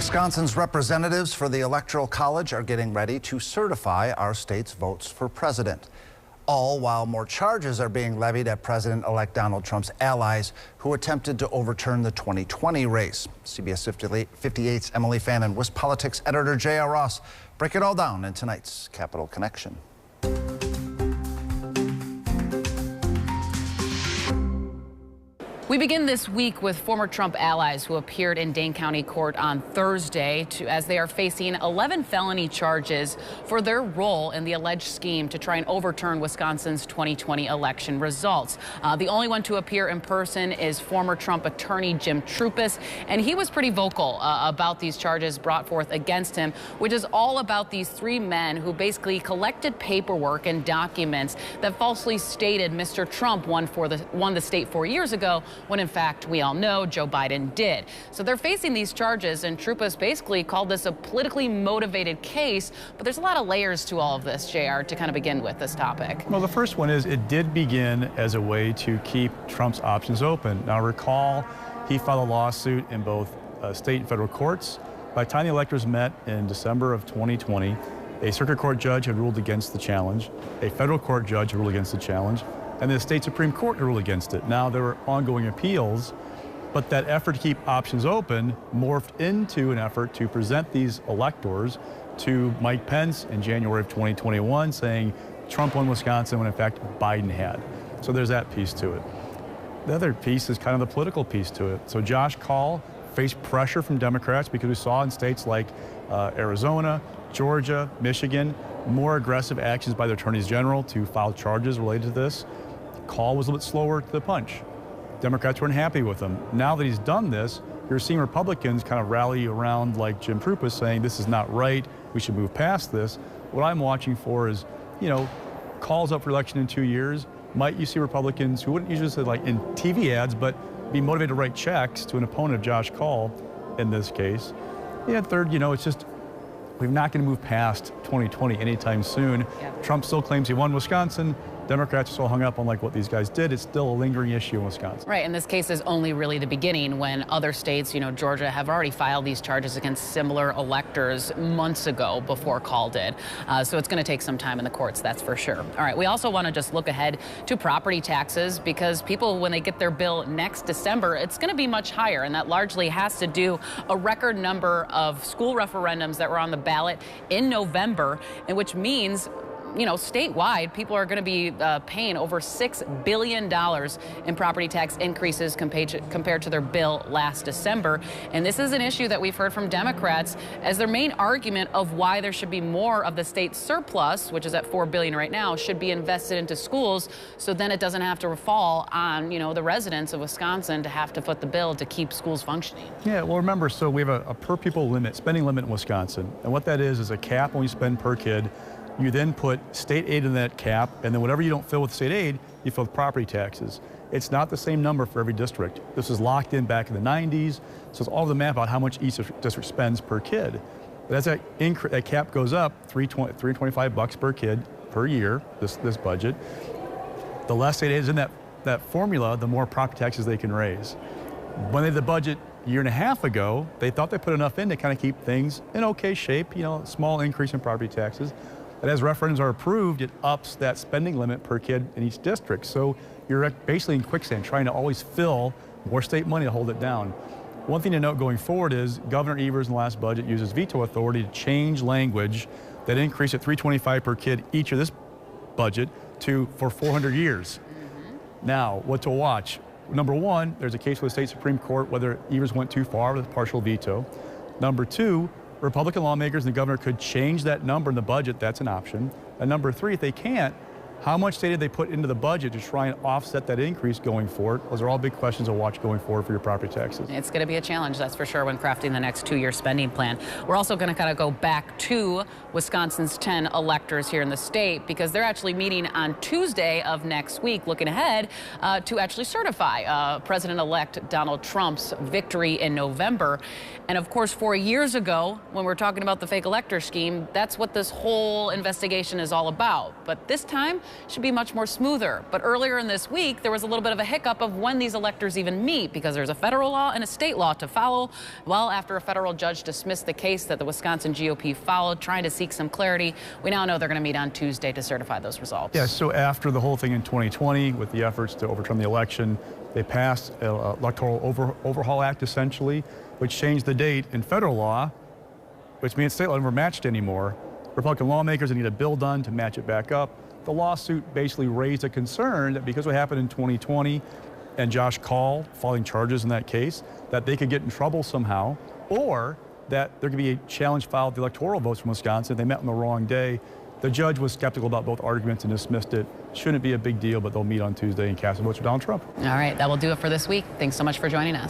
Wisconsin's representatives for the Electoral College are getting ready to certify our state's votes for president. All while more charges are being levied at President-elect Donald Trump's allies who attempted to overturn the 2020 race. CBS 58's Emilee Fannon, WisPolitics Editor JR Ross break it all down in tonight's Capital Connection. We begin this week with former Trump allies who appeared in Dane County Court on Thursday as they are facing 11 felony charges for their role in the alleged scheme to try and overturn Wisconsin's 2020 election results. The only one to appear in person is former Trump attorney Jim Troupis, and he was pretty vocal about these charges brought forth against him, which is all about these three men who basically collected paperwork and documents that falsely stated Mr. Trump won the state 4 years ago, when in fact we all know Joe Biden did. So they're facing these charges, and Troupis basically called this a politically motivated case, but there's a lot of layers to all of this, JR, to kind of begin with this topic. Well, the first one is it did begin as a way to keep Trump's options open. Now recall, he filed a lawsuit in both state and federal courts. By the time the electors met in December of 2020, a circuit court judge had ruled against the challenge, a federal court judge had ruled against the challenge, and the state Supreme Court ruled against it. Now there were ongoing appeals, but that effort to keep options open morphed into an effort to present these electors to Mike Pence in January of 2021, saying Trump won Wisconsin when in fact Biden had. So there's that piece to it. The other piece is kind of the political piece to it. So Josh Kaul faced pressure from Democrats because we saw in states like Arizona, Georgia, Michigan, more aggressive actions by the attorneys general to file charges related to this. Kaul was a little bit slower to the punch. Democrats weren't happy with him. Now that he's done this, you're seeing Republicans kind of rally around like Jim Troupis saying this is not right, we should move past this. What I'm watching for is, Kaul's up for election in 2 years. Might you see Republicans who wouldn't usually say like in TV ads, but be motivated to write checks to an opponent of Josh Kaul in this case. Yeah, third, it's just, we're not going to move past 2020 anytime soon. Yeah. Trump still claims he won Wisconsin. Democrats are so hung up on like what these guys did. It's still a lingering issue in Wisconsin. Right, and this case is only really the beginning when other states, Georgia, have already filed these charges against similar electors months ago before Kaul did. So it's going to take some time in the courts, that's for sure. All right, we also want to just look ahead to property taxes because people, when they get their bill next December, it's going to be much higher, and that largely has to do a record number of school referendums that were on the ballot in November, and which means statewide, people are going to be paying over $6 billion in property tax increases compared to their bill last December. And this is an issue that we've heard from Democrats as their main argument of why there should be more of the state surplus, which is at $4 billion right now, should be invested into schools, so then it doesn't have to fall on, the residents of Wisconsin to have to foot the bill to keep schools functioning. Yeah, well, remember, so we have a per pupil limit, spending limit in Wisconsin. And what that is a cap when you spend per kid. You then put state aid in that cap, and then whatever you don't fill with state aid, you fill with property taxes. It's not the same number for every district. This was locked in back in the 90s, so it's all the map about how much each district spends per kid. But as that cap goes up, $325 per kid per year, this budget, the less state aid is in that formula, the more property taxes they can raise. When they did the budget a year and a half ago, they thought they put enough in to kind of keep things in okay shape, small increase in property taxes. But as referendums are approved, it ups that spending limit per kid in each district. So you're basically in quicksand, trying to always fill more state money to hold it down. One thing to note going forward is Governor Evers in the last budget uses veto authority to change language that increased at $325 per kid each of this budget for 400 years. Now, what to watch? Number one, there's a case with the state Supreme Court whether Evers went too far with a partial veto. Number two, Republican lawmakers and the governor could change that number in the budget. That's an option. And number three, if they can't, how much state did they put into the budget to try and offset that increase going forward? Those are all big questions to watch going forward for your property taxes. It's going to be a challenge, that's for sure, when crafting the next 2-year spending plan. We're also going to kind of go back to Wisconsin's 10 electors here in the state because they're actually meeting on Tuesday of next week, looking ahead to actually certify President-elect Donald Trump's victory in November. And of course, 4 years ago, when we're talking about the fake elector scheme, that's what this whole investigation is all about. But this time, should be much more smoother. But earlier in this week, there was a little bit of a hiccup of when these electors even meet, because there's a federal law and a state law to follow. Well, after a federal judge dismissed the case that the Wisconsin GOP followed, trying to seek some clarity, we now know they're going to meet on Tuesday to certify those results. Yeah, so after the whole thing in 2020, with the efforts to overturn the election, they passed an Electoral Overhaul Act, essentially, which changed the date in federal law, which means state law never matched anymore. Republican lawmakers need a bill done to match it back up. The lawsuit basically raised a concern that because what happened in 2020 and Josh Kaul filing charges in that case, that they could get in trouble somehow, or that there could be a challenge filed the electoral votes from Wisconsin. They met on the wrong day. The judge was skeptical about both arguments and dismissed it. Shouldn't be a big deal, but they'll meet on Tuesday and cast a vote for Donald Trump. All right, that will do it for this week. Thanks so much for joining us.